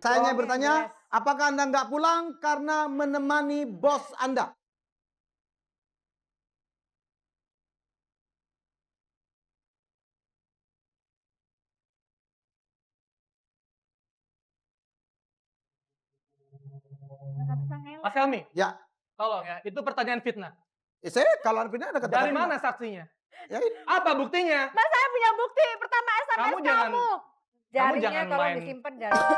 Saya hanya Bohongnya bertanya, jelas. apakah Anda nggak pulang karena menemani bos Anda? Mas Helmi, Ya, tolong ya, itu pertanyaan fitnah. saya kalau Arvina ada kata-kata. Dari mana saksinya? Ya, ini. Apa buktinya? Mas saya punya bukti pertama SMS Kamu jangan- kamu. Jaringnya jangan tolong main. disimpan jaringnya.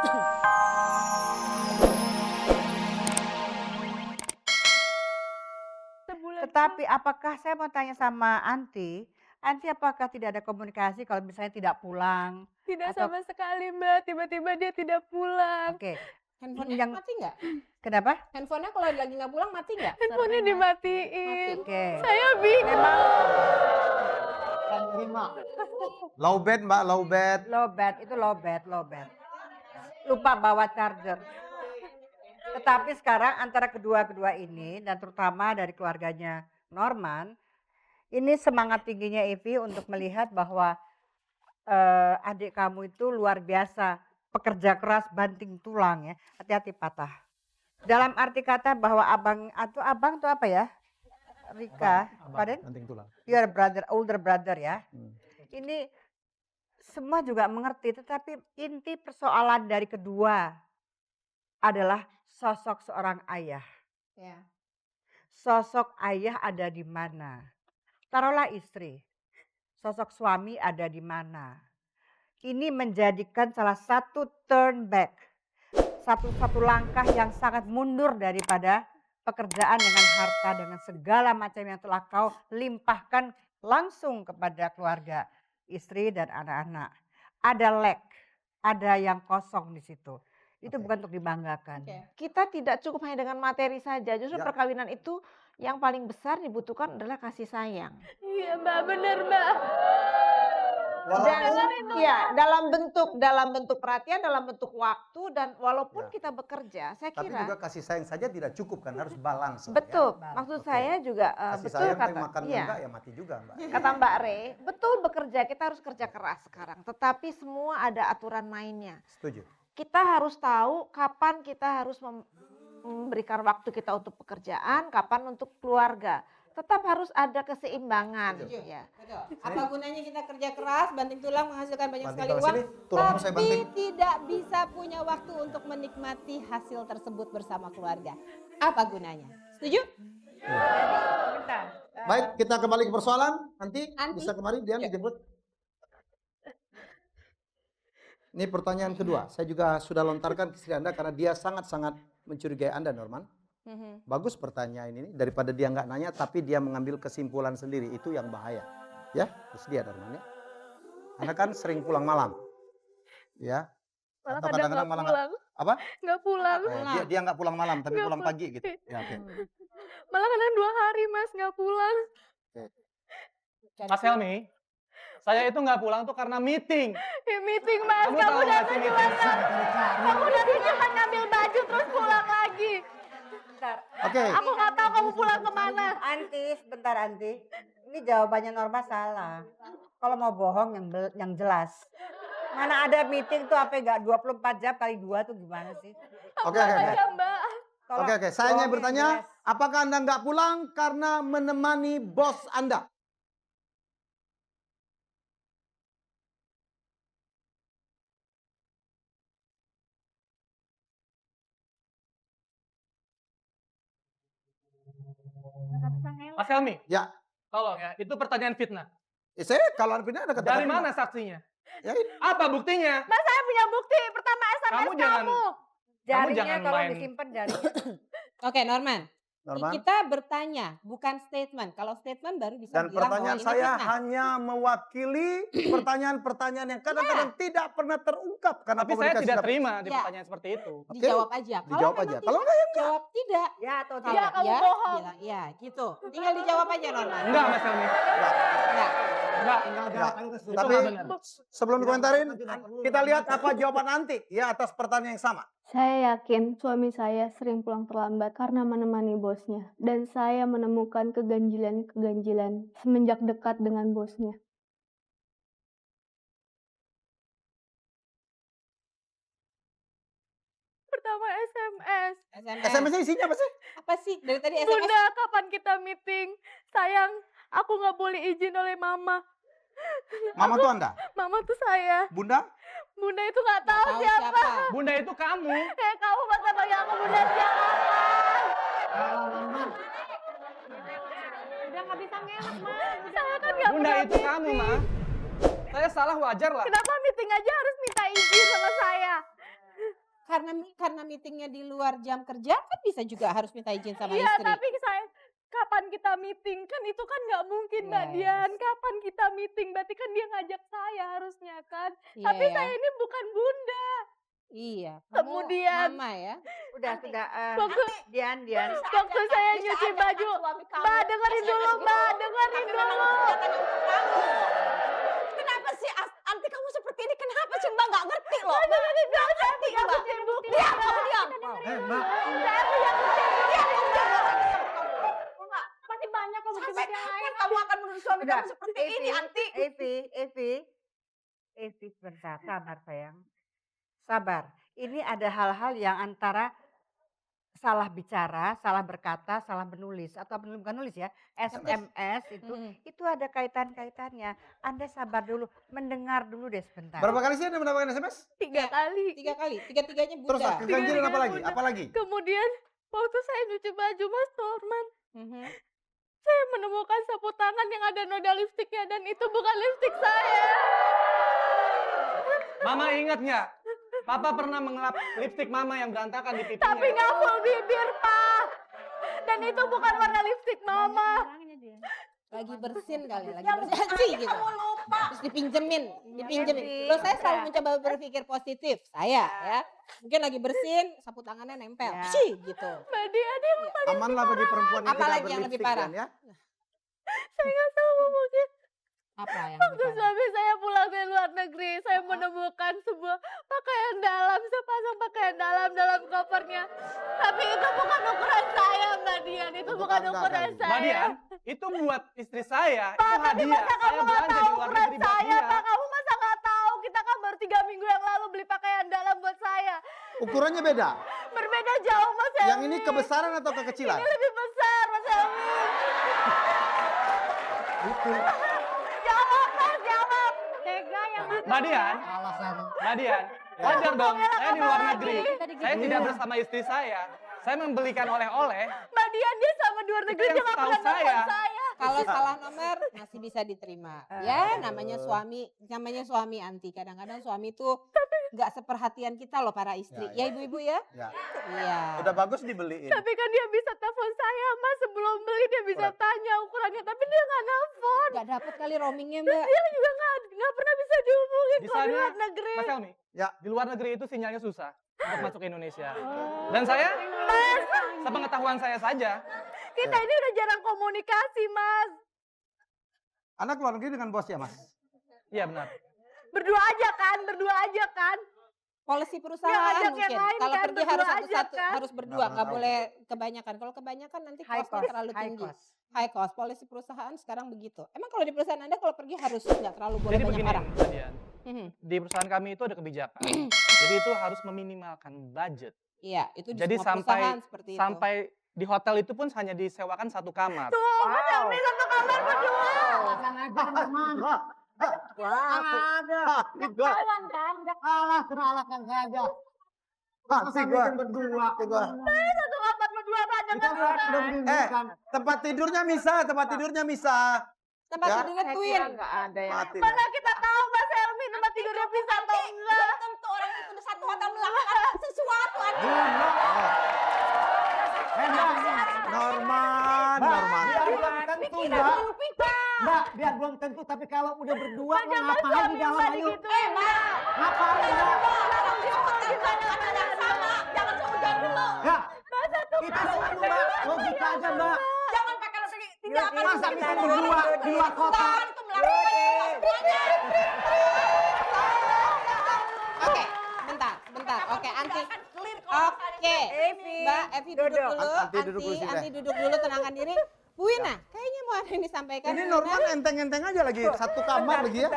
Tetapi apakah saya mau tanya sama Anti apakah tidak ada komunikasi kalau misalnya tidak pulang? Tidak Atau- sama sekali Mbak, tiba-tiba dia tidak pulang. Oke, Handphonenya Yang- mati nggak? kenapa? Handphonenya kalau lagi nggak pulang mati nggak? Handphonenya Sering dimatiin. Oke. Saya bingung. Memang Low bed, Mbak, low bed. low bed. Lupa bawa charger. Tetapi sekarang antara kedua ini dan terutama dari keluarganya Norman, ini semangat tingginya Evi untuk melihat bahwa adik kamu itu luar biasa, pekerja keras, banting tulang ya. Hati-hati patah. Dalam arti kata bahwa abang tuh apa ya? Rika, pardon? Banting tulang. Your brother, older brother ya. Hmm. Ini semua juga mengerti, tetapi inti persoalan dari kedua adalah sosok seorang ayah. Ya. Sosok ayah ada di mana? Taruhlah istri, sosok suami ada di mana? Ini menjadikan salah satu turn back, satu langkah yang sangat mundur daripada pekerjaan dengan harta, dengan segala macam yang telah kau limpahkan langsung kepada keluarga, istri dan anak-anak. Ada lack, ada yang kosong di situ. Itu Oke. bukan untuk dibanggakan. Oke. Kita tidak cukup hanya dengan materi saja. Justru Ya. perkawinan itu yang paling besar dibutuhkan adalah kasih sayang. Iya Mbak, bener Mbak. Dan ya dalam bentuk perhatian, dalam bentuk waktu, dan walaupun Ya. kita bekerja, saya Tapi kira juga kasih sayang saja tidak cukup kan, harus balance. Betul, Ya. maksud Oke. saya juga Kasih betul sayang tapi kata makannya iya. enggak ya mati juga, Mbak. Kata Mbak Re, betul bekerja, kita harus kerja keras sekarang. Tetapi semua ada aturan mainnya. Setuju. Kita harus tahu kapan kita harus memberikan waktu kita untuk pekerjaan, kapan untuk keluarga. Tetap harus ada keseimbangan. Setuju. Ya. betul. Apa gunanya kita kerja keras, banting tulang, menghasilkan banyak Banting sekali tulang uang, sini, tulangmu saya tapi banting. tidak bisa punya waktu untuk menikmati hasil tersebut bersama keluarga. Apa gunanya? Setuju? Bentar. Baik, kita kembali ke persoalan. Nanti Anti. bisa kemari dia Ya. dijemput. Ini pertanyaan kedua. Saya juga sudah lontarkan ke istri Anda karena dia sangat-sangat mencurigai Anda, Norman. Bagus pertanyaan ini daripada dia nggak nanya tapi dia mengambil kesimpulan sendiri, itu yang bahaya. Ya, terus dia Norman ya. Anda kan sering pulang malam. Ya. Malah Atau kadang kadang-kadang nggak malah pulang. apa? Nggak pulang. Dia nggak pulang malam tapi Nggak pulang pulang. pagi gitu. Ya, oke. Malah kadang 2 hari Mas nggak pulang. Mas Helmi, saya itu nggak pulang tuh karena meeting. Ya meeting Mas, Kamu kamu tahu nggak datang sih cuma meeting? kamu datang cuma ngambil baju terus pulang lagi. Bentar. Oke. Aku nggak tahu kamu pulang kemana. Sebentar Anti. Ini jawabannya Norma salah. Kalau mau bohong yang jelas. Mana ada meeting tuh apa enggak 24 jam kali 2 tuh gimana sih? Oke. Aja Mbak. Tolong, Oke. Saya hanya bohongnya bertanya, jelas. apakah Anda nggak pulang karena menemani bos Anda? Mas Helmi, Ya. tolong ya, itu pertanyaan fitnah. Saya kalau Arvina ada kata-kata. Dari mana saksinya? Ya, ini. Apa buktinya? Mas saya punya bukti pertama SMS Kamu jangan- Jaringnya jangan tolong main. disimpan jaringnya. Oke, Norman. Norman. Kita bertanya, bukan statement. Kalau statement baru bisa Dan bilang pertanyaan bahwa ini saya fitnah. hanya mewakili pertanyaan-pertanyaan yang kadang-kadang tidak pernah terungkap karena Tapi saya komunikasi tidak tidak- terima di Ya. pertanyaan seperti itu. Dijawab aja. Dijawab Kalau aja. memang Kalau tidak, enggak ya enggak. jawab tidak. Ya atau Kalau tidak? kamu ya, bohong. bilang ya gitu. Tinggal dijawab aja Norman. Enggak, Mas Helmi. Enggak. Enggak. Enggak. Itu Tapi nggak benar. sebelum dikomentarin, kita lihat apa jawaban nanti ya atas pertanyaan yang sama. Saya yakin suami saya sering pulang terlambat karena menemani bosnya, dan saya menemukan keganjilan-keganjilan semenjak dekat dengan bosnya. pertama SMS. SMS-nya isinya apa sih? Apa sih? Dari tadi SMS. Bunda, kapan kita meeting? Sayang, aku nggak boleh izin oleh mama. Mama tuh Anda? Mama tuh saya. Bunda? Bunda itu nggak tahu Tahu siapa. Bunda itu kamu. Kamu masa panggil aku bunda siapa? Udah nggak bisa ngelak, Mas. Saya kan nggak Bunda pernah itu kamu, Ma. Saya salah wajar lah. Kenapa meeting aja harus minta izin sama saya? Karena meetingnya di luar jam kerja kan bisa juga harus minta izin sama Iya, istri. tapi saya kapan kita meeting? Kan itu kan nggak mungkin, Mbak Yes. Dian. Kapan kita meeting? Berarti kan dia ngajak saya harusnya kan. Iya, Tapi ya. saya ini bukan bunda. Iya. Kemudian- mama ya. Sudah. Waktu, Dian. waktu saya nyuci baju. Mbak dengerin dulu, Mbak. Dengerin dulu. Kenapa sih anti kamu seperti ini? Kenapa sih Mbak nggak ngerti loh? Mbak dengerin dulu. Saya punya Mbak. bukti bukti. Diam, Mbak. kamu diam. Mbak. Saya punya bukti bukti. Masih banyak kok bukti Sampai yang lain. kapan kamu akan menuduh suami Udah. kamu seperti ini, Anti? Evi, sebentar, sabar sayang. Sabar. Ini ada hal-hal yang antara salah bicara, salah berkata, salah menulis atau bukan nulis ya, SMS itu ada kaitan-kaitannya. Anda sabar dulu, mendengar dulu deh sebentar. Berapa kali sih Anda mendapatkan SMS? 3 kali. 3 kali, tiga-tiganya Terus Bunda. keganjilan apa lagi? Bunda. Apa lagi? Kemudian waktu saya nyuci baju Mas Norman, Mhm. saya menemukan sapu tangan yang ada noda lipstiknya dan itu bukan lipstik saya. Mama ingat nggak? Papa pernah mengelap lipstik Mama yang berantakan di pipinya. Tapi nggak full bibir, Pak. Dan itu bukan warna lipstik Mama. Lagi bersin kali, lagi bersin sih gitu. Terus dipinjemin. Evi, Loh saya selalu udah. mencoba berpikir positif, saya ya. Mungkin lagi bersin, sapu tangannya nempel, Ya. sih gitu. Mbak Dian yang Amanlah bagi perempuan yang Apa tidak lagi yang lebih berlipstik, parah? Dian, ya. saya nggak tahu ngomongnya. Apa yang Waktu lebih parah? suami saya pulang dari luar negeri, saya menemukan sebuah pakaian dalam, sepasang pakaian dalam kopernya. Tapi itu bukan ukuran saya, Mbak Dian. Itu Untuk bukan Anda ukuran kali. saya. Mbak Dian, itu buat istri saya. Pak, Itu tapi hadiah. masa Saya kamu nggak belanja tahu di luar ukuran negeri buat saya, dia. Pak? Kamu masa nggak tahu? Kita kan baru 3 minggu yang lalu beli pakaian dalam buat saya. Ukurannya beda. Berbeda jauh, Mas Helmi. Yang ini kebesaran atau kekecilan? Ini lebih besar, Mas Helmi. Itu. Jawab, Mas, jawab. Tega yang Mbak Dian, Mbak Dian, wajar dong. Saya di luar negeri. Saya tidak bersama istri saya. Saya membelikan oleh-oleh. Mbak Dian dia sama di luar negeri yang dia nggak setahu pernah nelfon saya. saya. Kalau salah nomor masih bisa diterima. Ya, namanya suami anti. Kadang-kadang suami tuh nggak seperhatian kita loh para istri. Ya, Ya ibu-ibu ya? Ya. Iya. Udah bagus dibeliin. Tapi kan dia bisa telepon saya, Mas, sebelum beli dia bisa Udah. tanya ukurannya, tapi dia nggak nelfon. Nggak dapet kali roamingnya Terus mbak. dia juga nggak pernah bisa dihubungin Di kalau di sana, luar negeri. Mas Helmi, Ya. di luar negeri itu sinyalnya susah untuk masuk ke Indonesia. Dan saya, sepengetahuan saya saja, Kita ini udah jarang komunikasi, Mas. Anak keluar negeri dengan bos ya, Mas? iya benar. Berdua aja kan. Polisi Nggak perusahaan ngajak yang mungkin. lain Kalau kan, pergi harus berdua aja satu-satu, kan? harus berdua, Nggak nggak tahu. boleh kebanyakan. Kalau kebanyakan nanti High costnya cost, terlalu high tinggi. cost. High cost. Polisi perusahaan sekarang begitu. Emang kalau di perusahaan Anda kalau pergi harus nggak terlalu boleh Jadi banyak begini, orang. Mbak Dian. Mhm. Di perusahaan kami itu ada kebijakan. Jadi itu harus meminimalkan budget. Iya, itu di Jadi semua perusahaan seperti itu. sampai di hotel itu pun hanya disewakan 1 kamar. Tuh, Mas Helmi satu kamar berdua. Kawan kan, Masih gua. Satu kamar berdua, Pak, jangan. Tempat tidurnya misah. Tempat Ya. tidurnya twin. nggak ada yang Mati. Mana kita tahu, Mas Helmi, tempat tidurnya bisa atau enggak. Tentu orang itu di satu hotel melakukan sesuatu. Norman. Mbak, biar belum tentu, tapi kalau udah berdua Pak, lo jangan ngapain suami di dalam Mbak ayo? digituin. Ngapain Mbak? Jangan seujung dulu. Ya, Mas, satu kita kamar dulu Mbak, logika aja Mbak. Jangan pakai tindakan Masa bisa berdua di luar kota? Oke, bentar. Oke, Anti. Oke, Mbak Evi duduk dulu. Anti duduk dulu sini. Anti duduk dulu, tenangkan diri. Bu Wina, kayaknya mau ada yang disampaikan. Ini Bu Wina. Norman enteng-enteng aja lagi. Satu kamar lagi ya.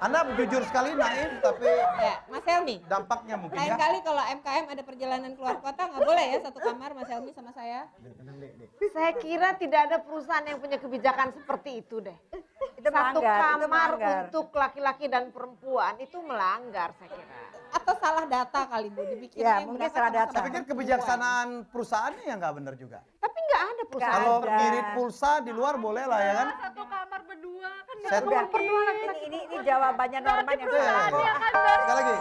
Anda jujur sekali naif, tapi Ya, Mas Helmi. dampaknya mungkin Lain ya. kali kalau MKM ada perjalanan keluar kota nggak boleh ya satu kamar Mas Helmi sama saya. Saya kira tidak ada perusahaan yang punya kebijakan seperti itu deh. Itu Satu melanggar, itu kamar melanggar. untuk laki-laki dan perempuan itu melanggar saya kira. Atau salah data kali Bu dibikinnya Ya, yang mungkin berapa salah sama data. Saya pikir kebijaksanaan perusahaannya yang nggak benar juga. Tapi nggak ada perusahaan. Kalau ada. ngirit pulsa di luar boleh lah ya kan. Satu kamar berdua kan nggak Saya- mungkin. Ini jawabannya Norman yang Iya, iya, salah. iya. Ya kan dari Sekali lagi.